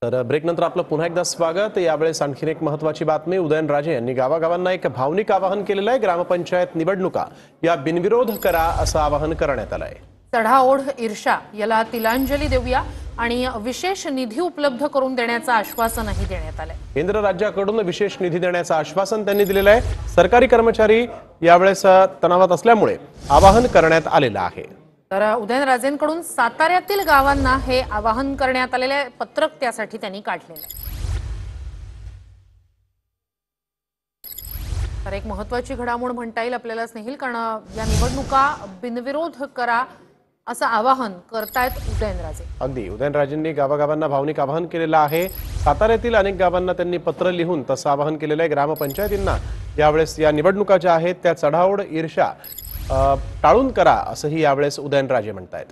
तर ब्रेकनंतर आपलं पुन्हा एकदा स्वागत। यावेळेस आणखीन एक महत्त्वाची बातमी। उदयनराजे यांनी गावागावांना एक भावनिक आवाहन केलेलं आहे। ग्रामपंचायत निवडणुका या बिनविरोध करा असं आवाहन करण्यात आलं आहे। चढाओढ ईर्षा याला तिलांजली देऊया आणि विशेष निधी उपलब्ध करून देण्याचं आश्वासनही देण्यात आलंय। केंद्र राज्याकडून विशेष निधी देण्याचं आश्वासन त्यांनी दिलेलं आहे। सरकारी कर्मचारी यावेळेस तणावात असल्यामुळे आवाहन करण्यात आलेलं आहे। तर उदयनराजेंकडून साताऱ्यातील गावांना हे आवाहन करण्यात आलेले पत्रक त्यासाठी त्यांनी काढलेलं आहे। तर एक महत्त्वाची घडामोड म्हणता येईल आपल्याला स्नेहिल, कारण या निवडणुका बिनविरोध करा असं आवाहन करतायत उदयनराजे। अगदी उदयनराजेंनी गावागावांना भावनिक आवाहन केलेलं आहे। साताऱ्यातील अनेक गावांना त्यांनी पत्र लिहून तसं आवाहन केलेलं आहे। ग्रामपंचायतींना यावेळेस या निवडणुका ज्या आहेत त्या चढाओढ ईर्षा टाळून करा असंही यावेळेस उदयनराजे म्हणतायत।